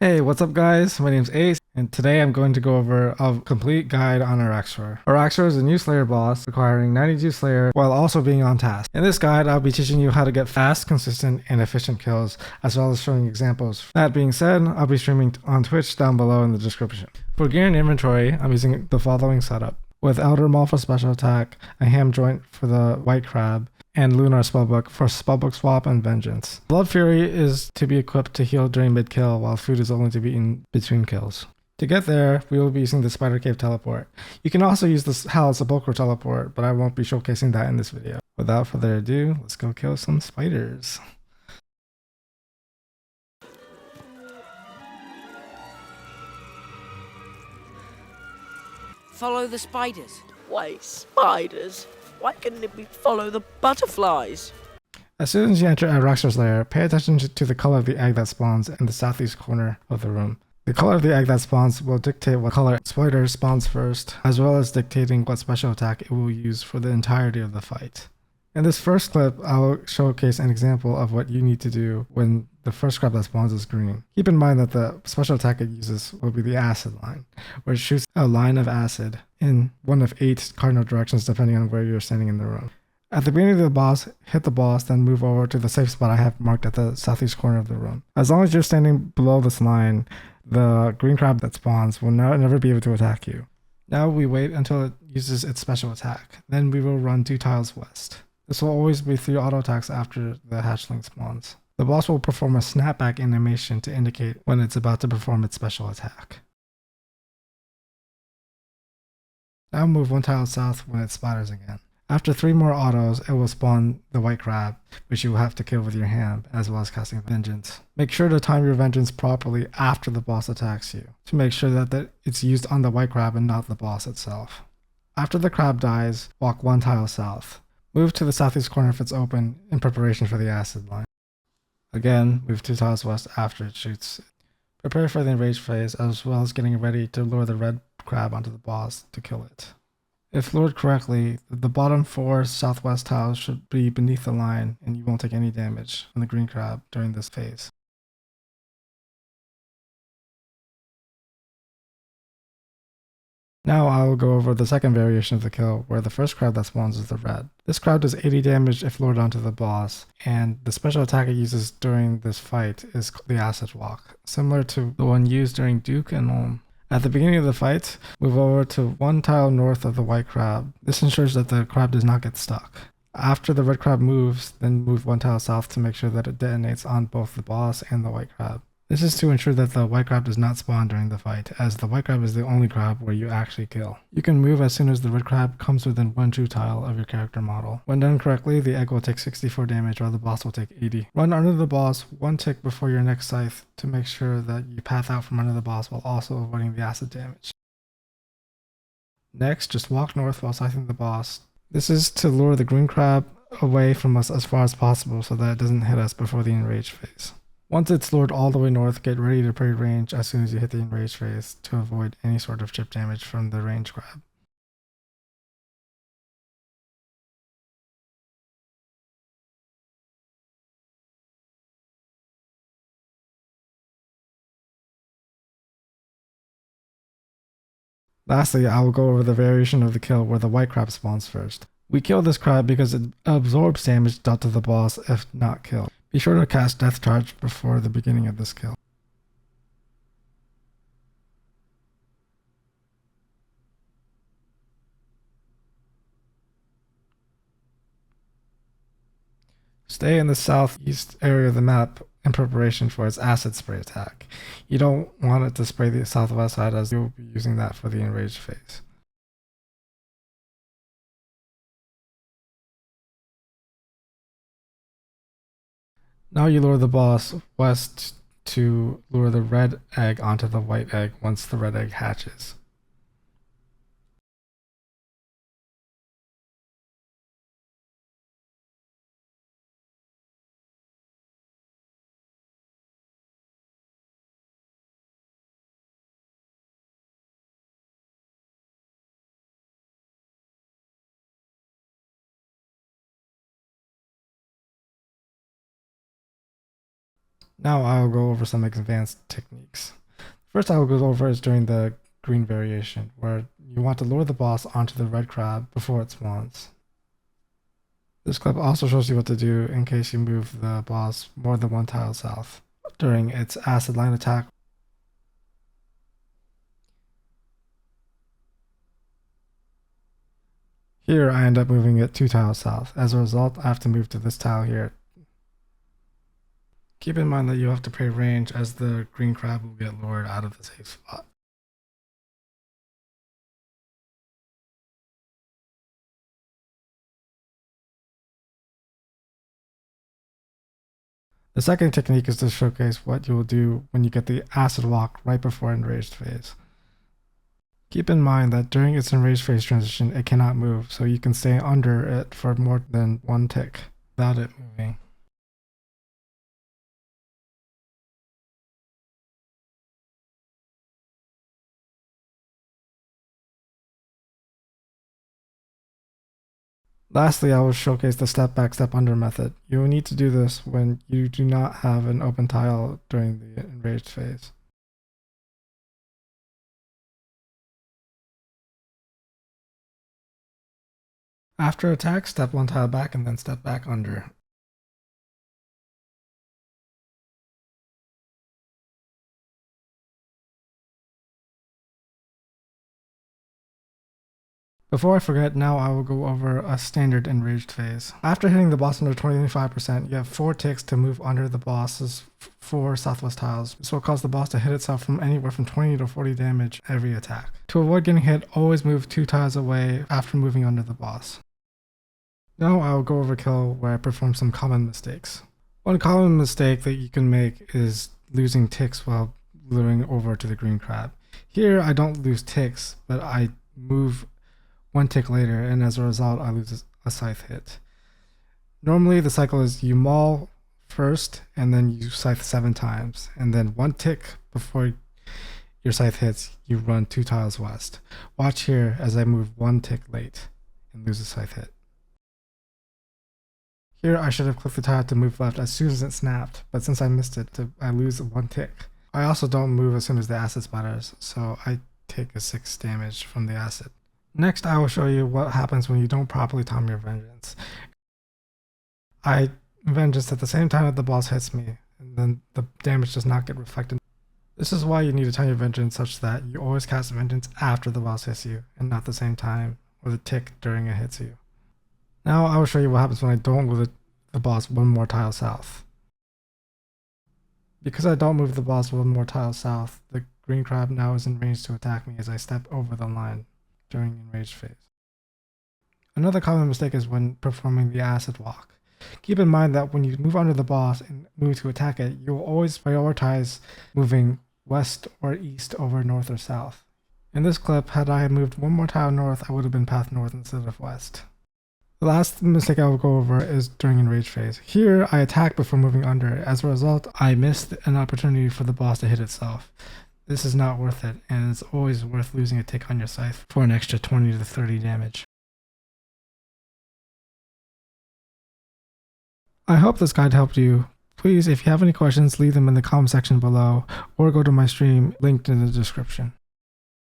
Hey, what's up guys? My name's Ace, and today I'm going to go over a complete guide on Araxxor. Araxxor is a new Slayer boss requiring 92 Slayer while also being on task. In this guide, I'll be teaching you how to get fast, consistent, and efficient kills, as well as showing examples. That being said, I'll be streaming on Twitch down below in the description. For gear and inventory, I'm using the following setup. With Elder Maul for special attack, a ham joint for the White Crab, and Lunar Spellbook for Spellbook Swap and Vengeance. Blood Fury is to be equipped to heal during mid-kill, while food is only to be eaten between kills. To get there, we will be using the Spider Cave Teleport. You can also use the Hal Sepulchre Teleport, but I won't be showcasing that in this video. Without further ado, let's go kill some spiders. Follow the spiders. Why spiders? Why couldn't it be follow the butterflies? As soon as you enter Araxxor's lair, pay attention to the color of the egg that spawns in the southeast corner of the room. The color of the egg that spawns will dictate what color spider spawns first, as well as dictating what special attack it will use for the entirety of the fight. In this first clip, I will showcase an example of what you need to do when the first crab that spawns is green. Keep in mind that the special attack it uses will be the acid line, where it shoots a line of acid in one of 8 cardinal directions depending on where you're standing in the room. At the beginning of the boss, hit the boss, then move over to the safe spot I have marked at the southeast corner of the room. As long as you're standing below this line, the green crab that spawns will never be able to attack you. Now we wait until it uses its special attack. Then we will run 2 tiles west. This will always be 3 auto attacks after the hatchling spawns. The boss will perform a snapback animation to indicate when it's about to perform its special attack. Now move 1 tile south when it splatters again. After 3 more autos, it will spawn the white crab, which you will have to kill with your hand, as well as casting Vengeance. Make sure to time your Vengeance properly after the boss attacks you, to make sure that it's used on the white crab and not the boss itself. After the crab dies, walk 1 tile south. Move to the southeast corner if it's open, in preparation for the acid line. Again, move 2 tiles west after it shoots. Prepare for the enrage phase, as well as getting ready to lure the red crab onto the boss to kill it. If lured correctly, the bottom 4 southwest tiles should be beneath the line, and you won't take any damage from the green crab during this phase. Now I will go over the second variation of the kill, where the first crab that spawns is the red. This crab does 80 damage if lured onto the boss, and the special attack it uses during this fight is the Acid Walk, similar to the one used during Duke and Ulm. At the beginning of the fight, move over to 1 tile north of the white crab. This ensures that the crab does not get stuck. After the red crab moves, then move 1 tile south to make sure that it detonates on both the boss and the white crab. This is to ensure that the white crab does not spawn during the fight, as the white crab is the only crab where you actually kill. You can move as soon as the red crab comes within 1 true tile of your character model. When done correctly, the egg will take 64 damage while the boss will take 80. Run under the boss 1 tick before your next scythe to make sure that you path out from under the boss while also avoiding the acid damage. Next, just walk north while scything the boss. This is to lure the green crab away from us as far as possible so that it doesn't hit us before the enrage phase. Once it's lured all the way north, get ready to pre-range as soon as you hit the enrage phase to avoid any sort of chip damage from the range crab. Lastly, I will go over the variation of the kill where the white crab spawns first. We kill this crab because it absorbs damage dealt to the boss if not killed. Be sure to cast Death Charge before the beginning of this kill. Stay in the southeast area of the map in preparation for its acid spray attack. You don't want it to spray the southwest side, as you'll be using that for the enraged phase. Now you lure the boss west to lure the red egg onto the white egg once the red egg hatches. Now I'll go over some advanced techniques. First I will go over is during the green variation, where you want to lure the boss onto the red crab before it spawns. This clip also shows you what to do in case you move the boss more than one tile south during its acid line attack. Here I end up moving it 2 tiles south. As a result, I have to move to this tile here. Keep in mind that you have to pay range, as the green crab will get lured out of the safe spot. The second technique is to showcase what you will do when you get the acid walk right before enraged phase. Keep in mind that during its enraged phase transition it cannot move, so you can stay under it for more than one tick without it moving. Lastly, I will showcase the step back, step under method. You will need to do this when you do not have an open tile during the enraged phase. After attack, step one tile back and then step back under. Before I forget, now I will go over a standard enraged phase. After hitting the boss under 25%, you have 4 ticks to move under the boss's 4 southwest tiles. This will cause the boss to hit itself from anywhere from 20 to 40 damage every attack. To avoid getting hit, always move 2 tiles away after moving under the boss. Now I will go overkill, where I perform some common mistakes. One common mistake that you can make is losing ticks while luring over to the green crab. Here I don't lose ticks, but I move 1 tick later, and as a result I lose a scythe hit. Normally the cycle is you maul first and then you scythe 7 times, and then 1 tick before your scythe hits you run 2 tiles west. Watch here as I move 1 tick late and lose a scythe hit. Here I should have clicked the tile to move left as soon as it snapped, but since I missed it, I lose 1 tick. I also don't move as soon as the acid splatters, so I take a 6 damage from the acid. Next, I will show you what happens when you don't properly time your vengeance. I vengeance at the same time that the boss hits me, and then the damage does not get reflected. This is why you need to time your vengeance such that you always cast vengeance after the boss hits you, and not the same time or the tick during it hits you. Now I will show you what happens when I don't move the boss 1 more tile south. Because I don't move the boss 1 more tile south, the green crab now is in range to attack me as I step over the line during enraged phase. Another common mistake is when performing the acid walk. Keep in mind that when you move under the boss and move to attack it, you will always prioritize moving west or east over north or south. In this clip, had I moved 1 more tile north, I would have been path north instead of west. The last mistake I will go over is during enraged phase. Here, I attack before moving under. As a result, I missed an opportunity for the boss to hit itself. This is not worth it, and it's always worth losing a tick on your scythe for an extra 20 to 30 damage. I hope this guide helped you. Please, if you have any questions, leave them in the comment section below, or go to my stream linked in the description.